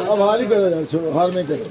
अब हाल ही करो यार, हाल में करो।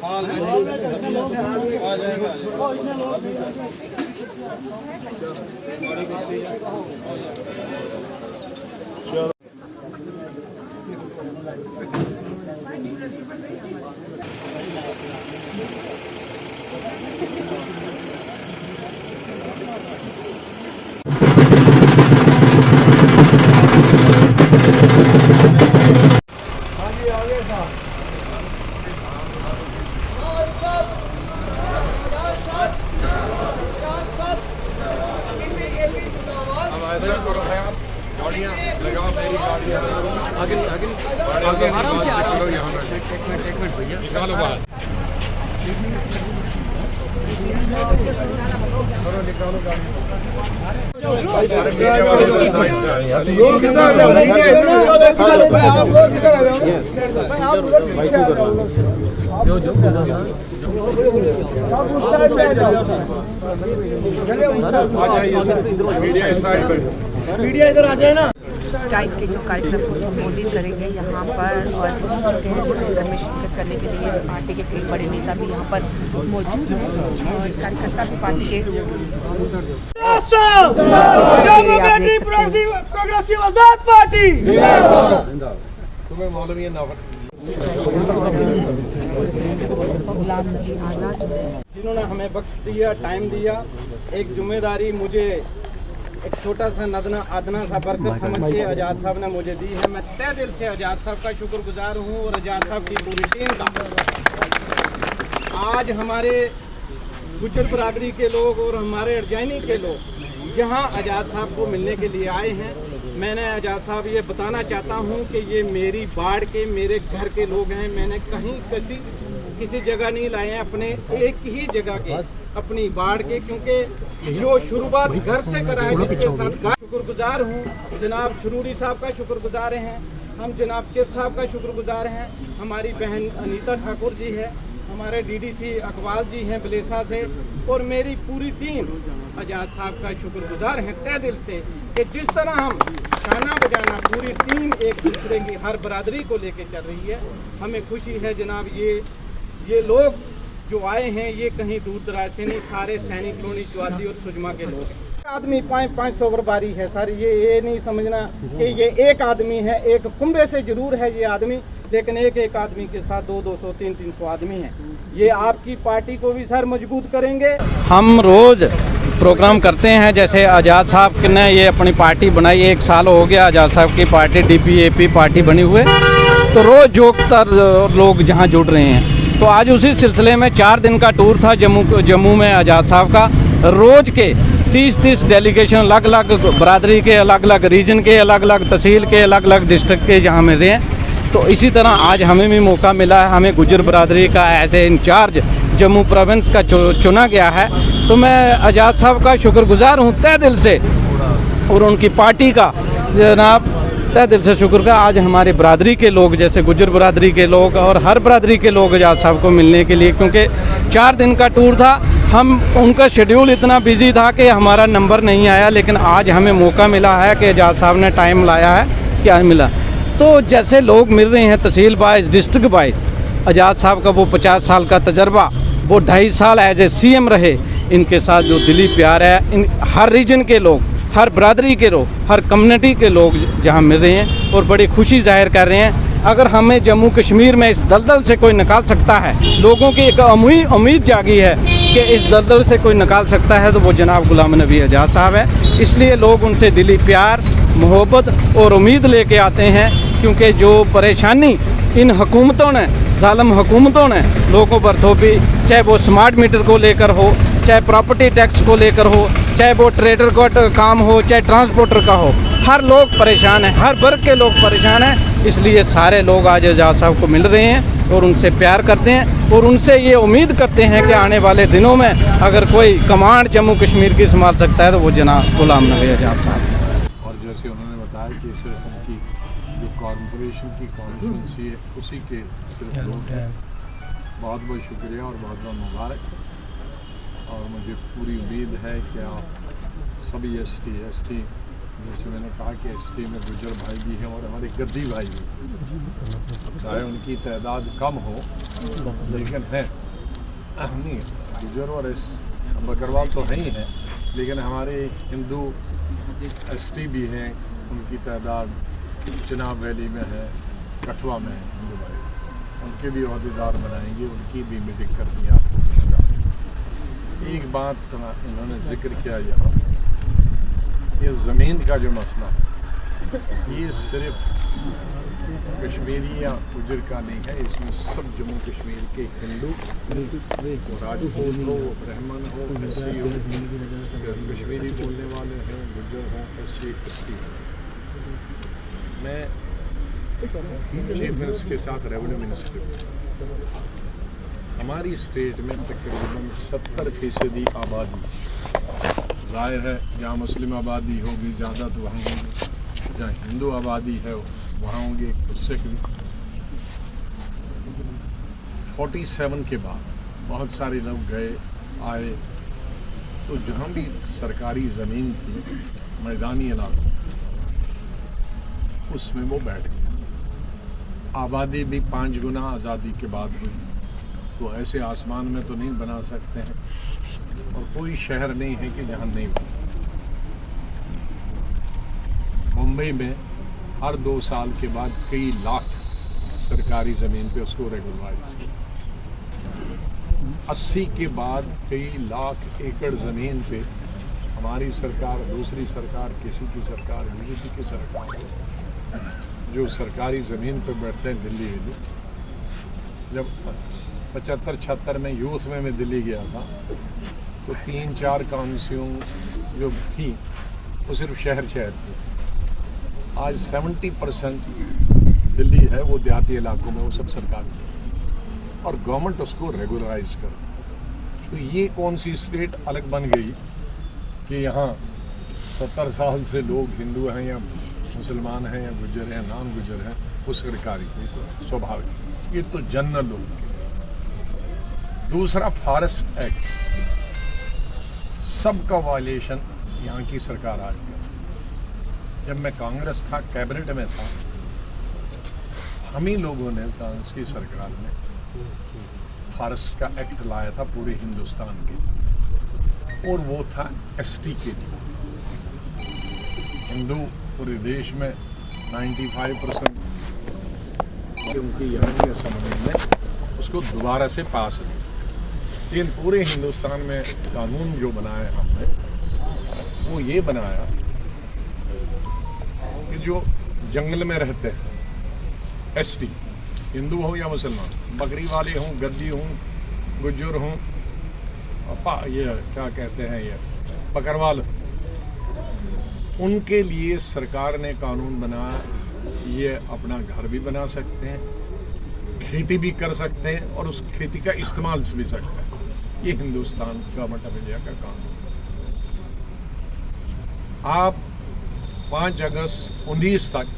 मीडिया इधर आ जाए ना। टाइप के जो कार्यक्रम को संबोधित करेंगे यहाँ पर और पहुँच चुके हैं कार्यक्रम में शिरकत करने के लिए। पार्टी के कई बड़े नेता भी यहाँ पर मौजूद हैं और कार्यकर्ता भी पार्टी के प्रोग्रेसिव आजाद पार्टी। जिन्होंने हमें वक्त दिया, टाइम दिया, एक जिम्मेदारी मुझे एक छोटा सा अदना सा वर्कर समझ के आज़ाद साहब ने मुझे दी है। मैं तहे दिल से आज़ाद साहब का शुक्रगुजार हूँ और आज़ाद साहब की पूरी टीम का। आज हमारे गुज्जर बरादरी के लोग और हमारे अर्जैनी के लोग यहाँ आज़ाद साहब को मिलने के लिए आए हैं। मैंने आज़ाद साहब ये बताना चाहता हूँ कि ये मेरी बाड़ के, मेरे घर के लोग हैं। मैंने कहीं किसी जगह नहीं लाए हैं, अपने एक ही जगह के, अपनी बाढ़ के, क्योंकि जो शुरुआत घर से करा है जिसके साथ शुक्रगुजार हूँ। जनाब शरूरी साहब का शुक्रगुजार हैं हम, जनाब चिप साहब का शुक्रगुजार हैं, हमारी बहन अनीता ठाकुर जी है, हमारे डीडीसी अकबाल जी हैं बलेसा से, और मेरी पूरी टीम आज़ाद साहब का शुक्रगुजार है तहे दिल से कि जिस तरह हम गाना बजाना पूरी टीम एक दूसरे की हर बरादरी को लेके चल रही है। हमें खुशी है जनाब, ये लोग जो आए हैं ये कहीं दूर दराज से नहीं, सारे सैनिक कॉलोनी चौधरी और सुजमा के लोग हैं। आदमी 500 बरबारी है सर, ये नहीं समझना कि ये एक आदमी है। एक कुंबे से जरूर है ये आदमी, लेकिन एक आदमी के साथ 200, 300 आदमी हैं। ये आपकी पार्टी को भी सर मजबूत करेंगे। हम रोज़ प्रोग्राम करते हैं, जैसे आज़ाद साहब ने ये अपनी पार्टी बनाई, 1 साल हो गया आज़ाद साहब की पार्टी DPAP पार्टी बनी हुए, तो रोज़ जोकतर लोग जहाँ जुड़ रहे हैं। तो आज उसी सिलसिले में 4 दिन का टूर था जम्मू में आज़ाद साहब का। रोज़ के 30 डेलीगेशन अलग अलग बरादरी के, अलग अलग रीजन के, अलग अलग तहसील के, अलग अलग डिस्ट्रिक्ट के जहाँ मिल रहे हैं। तो इसी तरह आज हमें भी मौका मिला है, हमें गुज्जर बरादरी का as a in charge Jammu province का चुना गया है। तो मैं आज़ाद साहब का शुक्रगुजार हूँ तहे दिल से, और उनकी पार्टी का जनाब तहे दिल से शुक्र का। आज हमारे बरादरी के लोग, जैसे गुज्जर बरादरी के लोग और हर बरादरी के लोग आज़ाद साहब को मिलने के लिए, क्योंकि 4 दिन का टूर था, हम उनका शेड्यूल इतना बिजी था कि हमारा नंबर नहीं आया, लेकिन आज हमें मौका मिला है कि आज़ाद साहब ने टाइम लाया है, क्या मिला। तो जैसे लोग मिल रहे हैं तहसील वाइज, डिस्ट्रिक्ट वाइज, आज़ाद साहब का वो 50 साल का तजर्बा, वो 2.5 साल एज ए CM रहे, इनके साथ जो दिली प्यार है, हर रीजन के लोग, हर बरादरी के लोग, हर कम्युनिटी के लोग जहाँ मिल रहे हैं और बड़ी खुशी जाहिर कर रहे हैं। अगर हमें जम्मू कश्मीर में इस दलदल से कोई निकाल सकता है, लोगों की एक उम्मीद जागी है कि इस दलदल से कोई निकाल सकता है, तो वो जनाब गुलाम नबी आज़ाद साहब है। इसलिए लोग उनसे दिली प्यार, मोहब्बत और उम्मीद लेके आते हैं, क्योंकि जो परेशानी इन हुकूमतों ने, जालिम हुकूमतों ने लोगों पर थोपी, चाहे वो स्मार्ट मीटर को लेकर हो, चाहे प्रॉपर्टी टैक्स को लेकर हो, चाहे वो ट्रेडर का काम हो, चाहे ट्रांसपोर्टर का हो, हर लोग परेशान हैं, हर वर्ग के लोग परेशान हैं। इसलिए सारे लोग आज आज़ाद साहब को मिल रहे हैं और उनसे प्यार करते हैं, और उनसे ये उम्मीद करते हैं कि आने वाले दिनों में अगर कोई कमांड जम्मू कश्मीर की संभाल सकता है तो वो जनाब गुलाम नबी आज़ाद साहब। और जैसे उन्होंने बताया कि सिर्फ उनकी जो कॉर्पोरेशन की कॉन्स्टिट्यूंसी है उसी के सिर्फ लोग हैं। बहुत बहुत शुक्रिया और बहुत बहुत मुबारक। और मुझे पूरी उम्मीद है कि आप सभी ST जैसे मैंने कहा कि एसटी में गुजर भाई भी हैं और हमारे गद्दी भाई भी, चाहे उनकी तादाद कम हो लेकिन है नहीं, गुजर और बकरवाल तो है ही हैं, लेकिन हमारे हिंदू एसटी भी हैं, उनकी तादाद चिनाब वैली में है, कठुआ में है हिंदू भाई, उनके भी अहदेदार बनाएंगे, उनकी भी मीटिंग करनी है आपको समझा। एक बात इन्होंने जिक्र किया यहाँ, ये ज़मीन का जो मसला है ये सिर्फ कश्मीरी या गुजर का नहीं है, इसमें सब जम्मू कश्मीर के हिंदू, राजपूत हो, ब्राह्मण हो, एससी हो, कश्मीरी बोलने वाले हों, गुजर हों, एससी एसटी हो। मैं चीफ मिनिस्टर के साथ रेवेन्यू मिनिस्टर, हमारी स्टेट में तकरीबन 70% आबादी, जाहिर है जहाँ मुस्लिम आबादी होगी ज़्यादा तो वहाँ होगी, जहाँ हिंदू आबादी है वहाँ होंगे उससे भी। 47 के बाद बहुत सारे लोग गए आए, तो जहाँ भी सरकारी ज़मीन थी मैदानी इलाकों उसमें वो बैठ गए। आबादी भी 5 गुना आज़ादी के बाद हुई, तो ऐसे आसमान में तो नहीं बना सकते हैं, और कोई शहर नहीं है कि जहाँ नहीं बना। मुंबई में हर 2 साल के बाद कई लाख सरकारी ज़मीन पे उसको रेगुलराइज किया। 80 के बाद कई लाख एकड़ ज़मीन पे हमारी सरकार, दूसरी सरकार, किसी की सरकार, बीजेपी की सरकार, जो सरकारी ज़मीन पे बैठते हैं दिल्ली में। जब 75-76 में यूथ में मैं दिल्ली गया था तो 3-4 काउंसिलों जो थी वो सिर्फ शहर थी। आज 70% दिल्ली है वो देहाती इलाकों में, वो सब सरकार की, और गवर्नमेंट उसको रेगुलराइज कर। तो ये कौन सी स्टेट अलग बन गई कि यहाँ 70 साल से लोग हिंदू हैं या मुसलमान हैं या गुजर हैं, नाम गुजर हैं, वो सरकारी तो स्वाभाविक, ये तो जनरल लोग के। दूसरा फॉरेस्ट एक्ट, सबका वायलेशन यहाँ की सरकार आज है। जब मैं कांग्रेस था, कैबिनेट में था, हम ही लोगों ने कांग्रेस की सरकार में फॉरेस्ट का एक्ट लाया था पूरे हिंदुस्तान के, और वो था एसटी के लिए। हिंदू पूरे देश में 95% उनकी यहाँ असेंबली में उसको दोबारा से पास है, लेकिन पूरे हिंदुस्तान में कानून जो बनाया हमने वो ये बनाया कि जो जंगल में रहते हैं एसटी, हिंदू हो या मुसलमान, बकरी वाले हों, गद्दी हों, गुज्जर हों, ये क्या कहते हैं ये बकरवाल, उनके लिए सरकार ने कानून बनाया, ये अपना घर भी बना सकते हैं, खेती भी कर सकते हैं, और उस खेती का इस्तेमाल भी सकते हैं। ये हिंदुस्तान गवर्नमेंट ऑफ इंडिया का कानून। आप 5 अगस्त 19 तक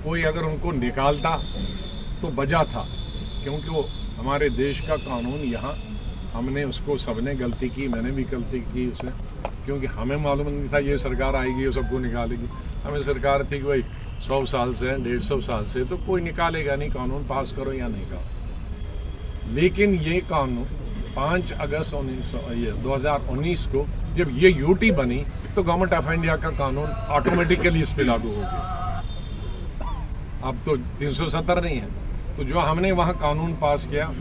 कोई अगर उनको निकालता तो बजा था, क्योंकि वो हमारे देश का कानून, यहाँ हमने उसको, सबने गलती की, मैंने भी गलती की उसे, क्योंकि हमें मालूम नहीं था ये सरकार आएगी और सबको निकालेगी। हमें सरकार थी कि भाई 100 साल से, 150 साल से तो कोई निकालेगा नहीं, कानून पास करो या नहीं करो। लेकिन ये कानून 5 अगस्त 2019 को जब ये यूटी बनी तो गवर्नमेंट ऑफ इंडिया का कानून ऑटोमेटिकली इस पर लागू हो गया। अब तो 370 नहीं है, तो जो हमने वहाँ कानून पास किया,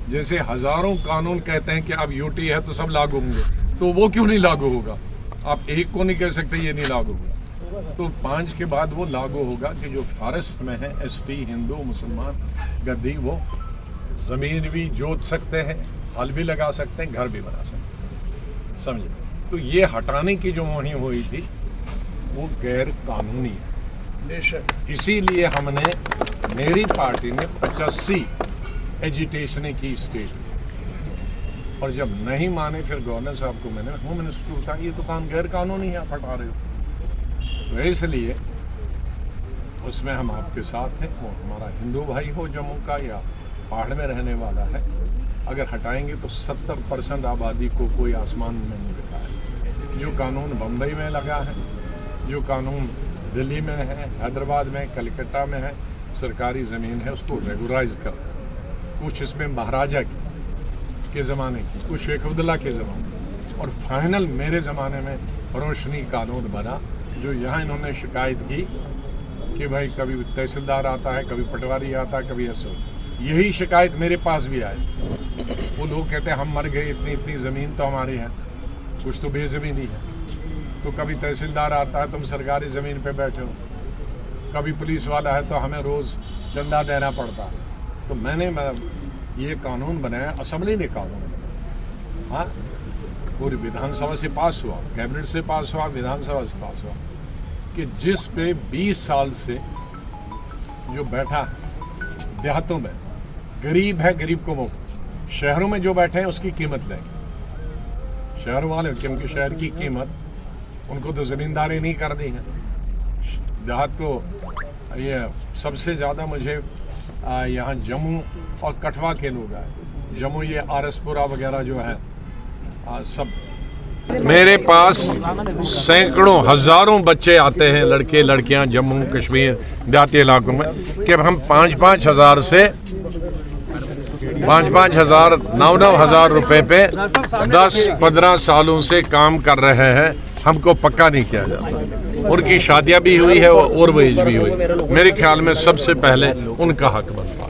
जैसे हजारों कानून कहते हैं कि अब यूटी है तो सब लागू होंगे, तो वो क्यों नहीं लागू होगा? आप एक को नहीं कह सकते ये नहीं लागू होगा। तो 5 के बाद वो लागू होगा कि जो फॉरेस्ट में है एसटी, हिंदू, मुसलमान, गद्दी, वो ज़मीन भी जोत सकते हैं, हल भी लगा सकते हैं, घर भी बना सकते हैं, समझे? तो ये हटाने की जो मुहिम हुई थी वो गैर कानूनी है। इसीलिए हमने, मेरी पार्टी ने 85 एजिटेशन की स्टेट, और जब नहीं माने फिर गवर्नर साहब को मैंने होम मिनिस्टर को कहा ये तो काम गैर कानूनी है, आप हटा रहे हो। तो इसलिए उसमें हम आपके साथ हैं। वो हमारा हिंदू भाई हो जम्मू का या पहाड़ में रहने वाला है, अगर हटाएंगे तो 70% आबादी को कोई आसमान में नहीं दिखा है। जो कानून बम्बई में लगा है, जो कानून दिल्ली में है, हैदराबाद में, कलकत्ता में है, सरकारी ज़मीन है, उसको रेगुलराइज कर। कुछ इसमें महाराजा के ज़माने की, कुछ शेख अब्दुल्ला के ज़माने, और फाइनल मेरे ज़माने में रोशनी कानून बना, जो यहाँ इन्होंने शिकायत की कि भाई कभी तहसीलदार आता है, कभी पटवारी आता है, कभी ऐसा। यही शिकायत मेरे पास भी आई। वो लोग कहते हैं हम मर गए, इतनी इतनी ज़मीन तो हमारी है, कुछ तो बेज़मीनी है। तो कभी तहसीलदार आता है, तुम सरकारी ज़मीन पे बैठे हो, कभी पुलिस वाला है तो हमें रोज़ चंदा देना पड़ता है। तो मैंने ये कानून बनाया, असेंबली ने कानून बनाया, हाँ, पूरी विधानसभा से पास हुआ, कैबिनेट से पास हुआ, विधानसभा से पास हुआ, कि जिस पे 20 साल से जो बैठा देहातों में, गरीब है, गरीब को मुफ्त, शहरों में जो बैठे हैं उसकी कीमत लेंगे शहरों वाले, क्योंकि शहर की कीमत उनको तो ज़मींदारी नहीं कर दी है। देहात तो ये सबसे ज़्यादा मुझे यहाँ जम्मू और कठवा के लोग आए, जम्मू ये आरसपुरा वगैरह जो है सब। मेरे पास सैकड़ों हज़ारों बच्चे आते हैं, लड़के लड़कियां, जम्मू कश्मीर देहाती इलाकों में, कि हम 5-5 हज़ार से 5-5 हज़ार 9-9 हज़ार रुपए पे 10-15 सालों से काम कर रहे हैं। हमको पक्का नहीं किया जाता। उनकी शादियां भी हुई है और वही भी हुई। मेरे ख्याल में सबसे पहले उनका हक बनता है।